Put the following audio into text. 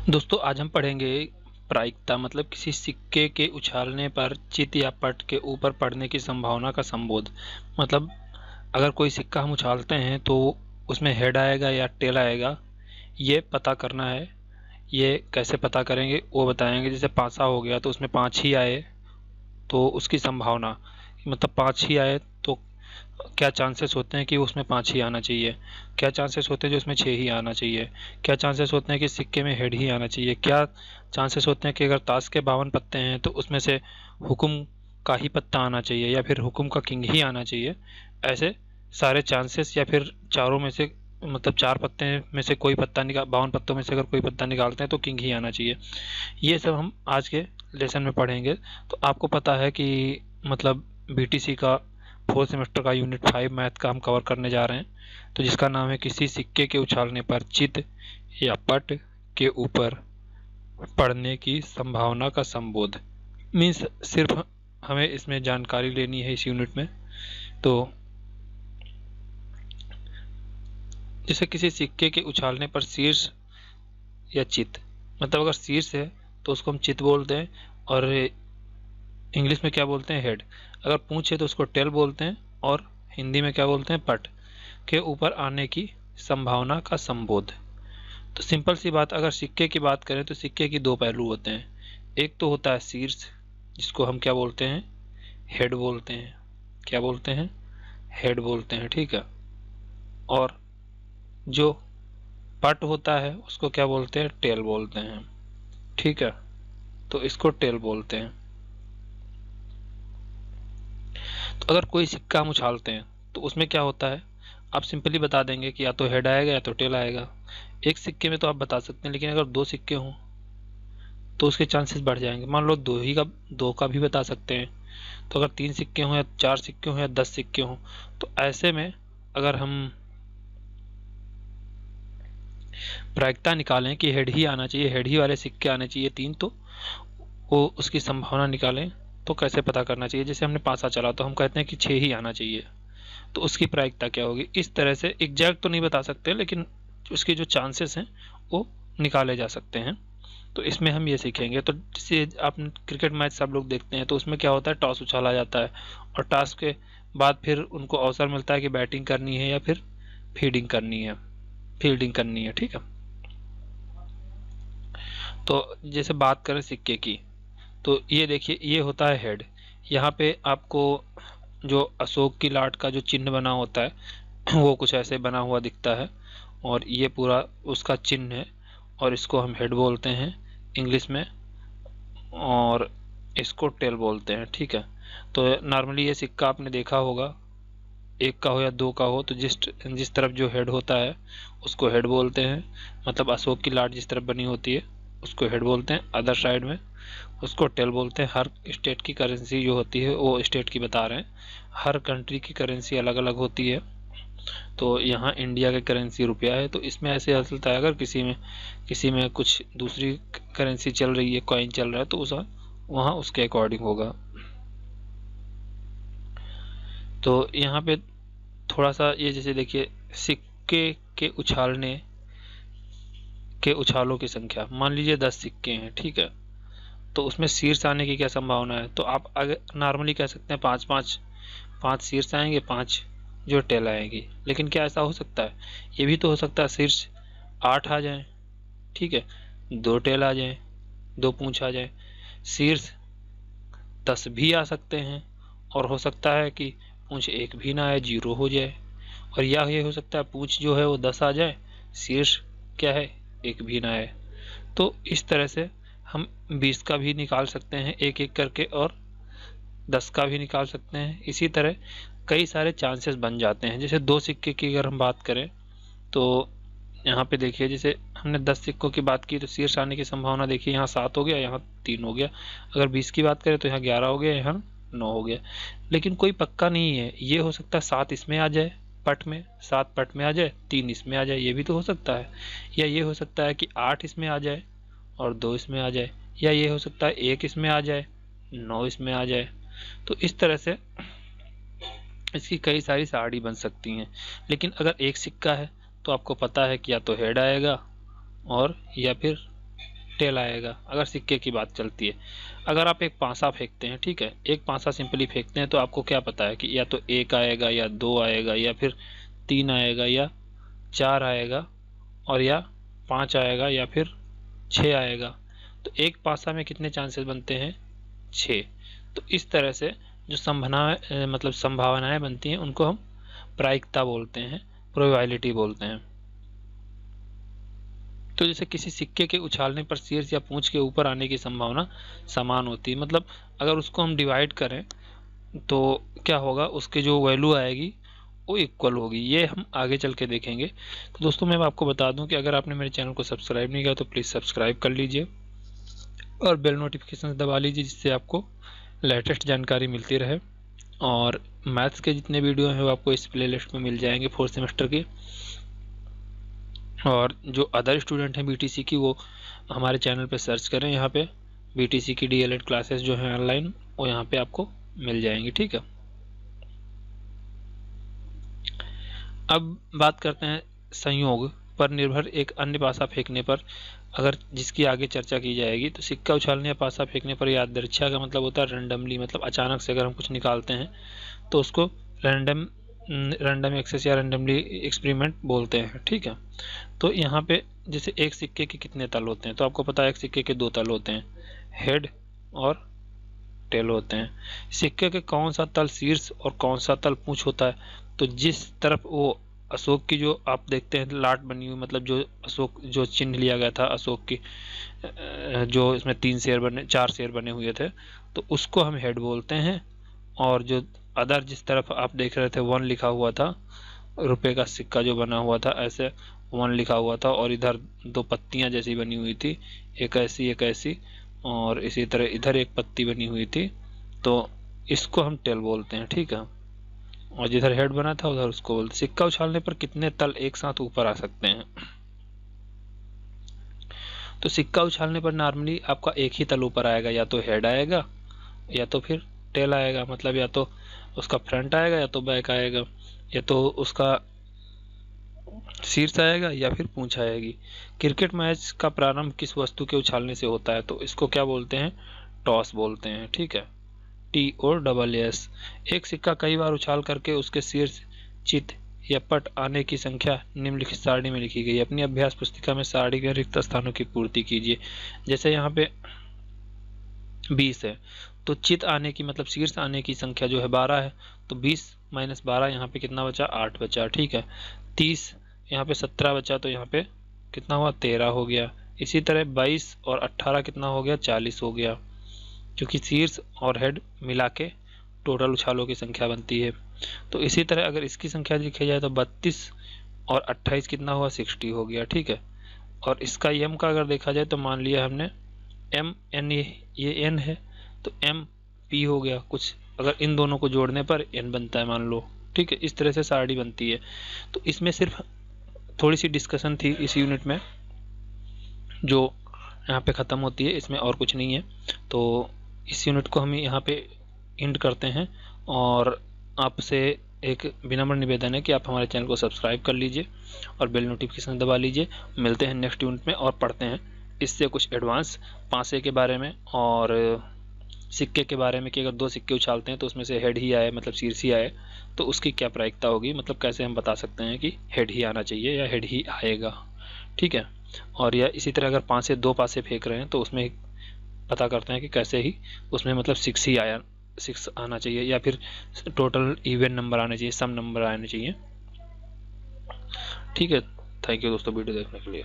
दोस्तों आज हम पढ़ेंगे प्रायिकता मतलब किसी सिक्के के उछालने पर चित या पट के ऊपर पड़ने की संभावना का संबोध। मतलब अगर कोई सिक्का हम उछालते हैं तो उसमें हेड आएगा या टेल आएगा, ये पता करना है। ये कैसे पता करेंगे वो बताएंगे। जैसे पांसा हो गया तो उसमें 5 ही आए तो उसकी संभावना, मतलब 5 ही आए तो क्या चांसेस होते हैं कि उसमें 5 ही आना चाहिए, क्या चांसेस होते हैं जो उसमें 6 ही आना चाहिए, क्या चांसेस होते हैं कि सिक्के में हेड ही आना चाहिए, क्या चांसेस होते हैं कि अगर ताश के 52 पत्ते हैं तो उसमें से हुक्म का ही पत्ता आना चाहिए या फिर हुक्म का किंग ही आना चाहिए। ऐसे सारे चांसेस, या फिर चारों में से मतलब 4 पत्ते में से कोई पत्ता निकाल 52 पत्तों में से अगर कोई पत्ता निकालते हैं तो किंग ही आना चाहिए। ये सब हम आज के लेसन में पढ़ेंगे। तो आपको पता है कि मतलब बीटीसी का 4th सेमेस्टर का यूनिट 5 मैथ का हम कवर करने जा रहे हैं, तो जिसका नाम है किसी सिक्के के उछालने पर चित या पट के ऊपर पड़ने की संभावना का संबोध। मीन्स सिर्फ हमें इसमें जानकारी लेनी है इस यूनिट में। तो जैसे किसी सिक्के के उछालने पर शीर्ष या चित, मतलब अगर शीर्ष है तो उसको हम चित बोलते हैं, और इंग्लिश में क्या बोलते हैं, हेड। अगर पूंछ है तो उसको टेल बोलते हैं, और हिंदी में क्या बोलते हैं, पट के ऊपर आने की संभावना का संबोध। तो सिंपल सी बात, अगर सिक्के की बात करें तो सिक्के की दो पहलू होते हैं। एक तो होता है शीर्ष, जिसको हम क्या बोलते हैं, हेड बोलते हैं। क्या बोलते हैं, हेड बोलते हैं, ठीक है। और जो पट होता है उसको क्या बोलते हैं, टेल बोलते हैं, ठीक है। तो इसको टेल बोलते हैं। तो अगर कोई सिक्का हम उछालते हैं तो उसमें क्या होता है, आप सिंपली बता देंगे कि या तो हेड आएगा या तो टेल आएगा। एक सिक्के में तो आप बता सकते हैं, लेकिन अगर दो सिक्के हों तो उसके चांसेस बढ़ जाएंगे। मान लो दो का भी बता सकते हैं। तो अगर 3 सिक्के हों या 4 सिक्के हों या 10 सिक्के हों, तो ऐसे में अगर हम प्रायिकता निकालें कि हेड ही आना चाहिए, हेड ही वाले सिक्के आने चाहिए 3, तो वो उसकी संभावना निकालें तो कैसे पता करना चाहिए। जैसे हमने पासा चला तो हम कहते हैं कि 6 ही आना चाहिए, तो उसकी प्रायिकता क्या होगी। इस तरह से एग्जैक्ट तो नहीं बता सकते, लेकिन उसके जो चांसेस हैं वो निकाले जा सकते हैं। तो इसमें हम ये सीखेंगे। तो जैसे आप क्रिकेट मैच सब लोग देखते हैं तो उसमें क्या होता है, टॉस उछाला जाता है, और टॉस के बाद फिर उनको अवसर मिलता है कि बैटिंग करनी है या फिर फील्डिंग करनी है, ठीक है। तो जैसे बात करें सिक्के की, तो ये देखिए, ये होता है हेड। यहाँ पे आपको जो अशोक की लाट का जो चिन्ह बना होता है वो कुछ ऐसे बना हुआ दिखता है, और ये पूरा उसका चिन्ह है, और इसको हम हेड बोलते हैं इंग्लिश में, और इसको टेल बोलते हैं, ठीक है। तो नॉर्मली ये सिक्का आपने देखा होगा, एक का हो या दो का हो, तो जिस तरफ जो हेड होता है उसको हेड बोलते हैं। मतलब अशोक की लाट जिस तरफ बनी होती है उसको हेड बोलते हैं, अदर साइड में उसको टेल बोलते हैं। हर स्टेट की करेंसी जो होती है, वो स्टेट की बता रहे हैं, हर कंट्री की करेंसी अलग अलग होती है। तो यहाँ इंडिया की करेंसी रुपया है, तो इसमें ऐसे चलता है, अगर किसी में कुछ दूसरी करेंसी चल रही है, कॉइन चल रहा है, तो उस वहाँ उसके अकॉर्डिंग होगा। तो यहाँ पे थोड़ा सा ये, जैसे देखिए, सिक्के के उछालों की संख्या, मान लीजिए 10 सिक्के हैं, ठीक है। तो उसमें शीर्ष आने की क्या संभावना है, तो आप अगर नॉर्मली कह सकते हैं 5 शीर्ष आएंगे, 5 जो टेल आएगी। लेकिन क्या ऐसा हो सकता है, ये भी तो हो सकता है शीर्ष 8 आ जाए, ठीक है, 2 टेल आ जाए, 2 पूंछ आ जाए। शीर्ष 10 भी आ सकते हैं, और हो सकता है कि पूंछ 1 भी ना आए, 0 हो जाए। और या ये हो सकता है पूंछ जो है वो 10 आ जाए, शीर्ष क्या है, 1 भी ना आए। तो इस तरह से हम 20 का भी निकाल सकते हैं एक एक करके, और 10 का भी निकाल सकते हैं। इसी तरह कई सारे चांसेस बन जाते हैं। जैसे 2 सिक्के की अगर हम बात करें तो यहाँ पे देखिए, जैसे हमने 10 सिक्कों की बात की तो शीर्ष आने की संभावना देखिए, यहाँ 7 हो गया, यहाँ 3 हो गया। अगर 20 की बात करें तो यहाँ 11 हो गया, यहाँ 9 हो गया। लेकिन कोई पक्का नहीं है, ये हो सकता है 7 इसमें आ जाए, पट में 7 पट में आ जाए, 3 इसमें आ जाए, ये भी तो हो सकता है। या ये हो सकता है कि 8 इसमें आ जाए और 2 इसमें आ जाए। या ये हो सकता है 1 इसमें आ जाए, 9 इसमें आ जाए। तो इस तरह से इसकी कई सारी साड़ी बन सकती हैं। लेकिन अगर एक सिक्का है तो आपको पता है कि या तो हेड आएगा और या फिर टेल आएगा अगर सिक्के की बात चलती है। अगर आप एक पासा फेंकते हैं, ठीक है, एक पासा सिंपली फेंकते हैं तो आपको क्या पता है कि या तो 1 आएगा या 2 आएगा या फिर 3 आएगा या 4 आएगा और या 5 आएगा या फिर 6 आएगा। तो एक पासा में कितने चांसेस बनते हैं? 6। तो इस तरह से जो संभावनाएं बनती हैं उनको हम प्रायिकता बोलते हैं, प्रोबेबिलिटी बोलते हैं। तो जैसे किसी सिक्के के उछालने पर शीर्ष या पूंछ के ऊपर आने की संभावना समान होती है, मतलब अगर उसको हम डिवाइड करें तो क्या होगा, उसके जो वैल्यू आएगी वो इक्वल होगी। ये हम आगे चल के देखेंगे। तो दोस्तों मैं आपको बता दूं कि अगर आपने मेरे चैनल को सब्सक्राइब नहीं किया तो प्लीज़ सब्सक्राइब कर लीजिए और बेल नोटिफिकेशन दबा लीजिए, जिससे आपको लेटेस्ट जानकारी मिलती रहे। और मैथ्स के जितने वीडियो हैं वो आपको इस प्लेलिस्ट में मिल जाएंगे 4th सेमेस्टर के। और जो अदर स्टूडेंट हैं बीटीसी की, वो हमारे चैनल पे सर्च करें, यहाँ पे बीटीसी की डीएलएड क्लासेस जो हैं ऑनलाइन वो यहाँ पे आपको मिल जाएंगी, ठीक है। अब बात करते हैं संयोग पर निर्भर एक अन्य पासा फेंकने पर, अगर जिसकी आगे चर्चा की जाएगी। तो सिक्का उछालने या पासा फेंकने पर यादृच्छा का मतलब होता है रैंडमली, मतलब अचानक से अगर हम कुछ निकालते हैं तो उसको रैंडम एक्सेस या रैंडमली एक्सपेरिमेंट बोलते हैं, ठीक है। तो यहाँ पे जैसे एक सिक्के के कितने तल होते हैं, तो आपको पता है एक सिक्के के 2 तल होते हैं, हेड और टेल होते हैं। सिक्के के कौन सा तल शीर्ष और कौन सा तल पूंछ होता है? तो जिस तरफ वो अशोक की जो आप देखते हैं लाट बनी हुई, मतलब जो अशोक जो चिन्ह लिया गया था अशोक की, जो इसमें 4 शेर बने हुए थे, तो उसको हम हेड बोलते हैं। और जो अदर जिस तरफ आप देख रहे थे 1 लिखा हुआ था, रुपए का सिक्का जो बना हुआ था ऐसे 1 लिखा हुआ था और इधर 2 पत्तियां जैसी बनी हुई थी, एक ऐसी और इसी तरह इधर एक पत्ती बनी हुई थी, तो इसको हम टेल बोलते हैं, ठीक है। और जिधर हेड बना था उधर उसको बोलते। सिक्का उछालने पर कितने तल एक साथ ऊपर आ सकते हैं? तो सिक्का उछालने पर नॉर्मली आपका एक ही तल ऊपर आएगा, या तो हेड आएगा या तो फिर टेल आएगा, मतलब या तो उसका फ्रंट आएगा या तो बैक आएगा, या तो उसका शीर्ष आएगा या फिर पूंछ आएगी। क्रिकेट मैच का प्रारंभ किस वस्तु के उछालने से होता है? तो इसको क्या बोलते हैं? टॉस बोलते हैं, ठीक है, TOSS। एक सिक्का कई बार उछाल करके उसके शीर्ष, चित या पट आने की संख्या निम्नलिखित सारणी में लिखी गई। अपनी अभ्यास पुस्तिका में सारणी के रिक्त स्थानों की पूर्ति कीजिए। जैसे यहाँ पे 20 है तो चित आने की मतलब शीर्ष आने की संख्या जो है 12 है, तो 20 - 12 यहाँ पे कितना बचा? 8 बचा, ठीक है। 30 यहाँ पे 17 बचा, तो यहाँ पे कितना हुआ? 13 हो गया। इसी तरह 22 और 18 कितना हो गया? 40 हो गया, क्योंकि शीर्ष और हेड मिला के टोटल उछालों की संख्या बनती है। तो इसी तरह अगर इसकी संख्या लिखी जाए तो 32 और 28 कितना हुआ? 60 हो गया, ठीक है। और इसका एम का अगर देखा जाए तो मान लिया हमने एम एन, ये एन है तो एम पी हो गया कुछ, अगर इन दोनों को जोड़ने पर एन बनता है मान लो, ठीक है। इस तरह से सारणी बनती है। तो इसमें सिर्फ थोड़ी सी डिस्कशन थी इस यूनिट में जो यहाँ पे ख़त्म होती है, इसमें और कुछ नहीं है। तो इस यूनिट को हम यहाँ पे एंड करते हैं और आपसे एक विनम्र निवेदन है कि आप हमारे चैनल को सब्सक्राइब कर लीजिए और बेल नोटिफिकेशन दबा लीजिए। मिलते हैं नेक्स्ट यूनिट में और पढ़ते हैं इससे कुछ एडवांस पासे के बारे में और सिक्के के बारे में कि अगर 2 सिक्के उछालते हैं तो उसमें से हेड ही आए, मतलब शीर्ष ही आए, तो उसकी क्या प्रायिकता होगी, मतलब कैसे हम बता सकते हैं कि हेड ही आना चाहिए या हेड ही आएगा, ठीक है। और या इसी तरह अगर 5 से 2 पासे फेंक रहे हैं तो उसमें पता करते हैं कि कैसे ही उसमें मतलब 6 आना चाहिए या फिर टोटल इवन नंबर आने चाहिए, सम नंबर आने चाहिए, ठीक है। थैंक यू दोस्तों वीडियो देखने के लिए।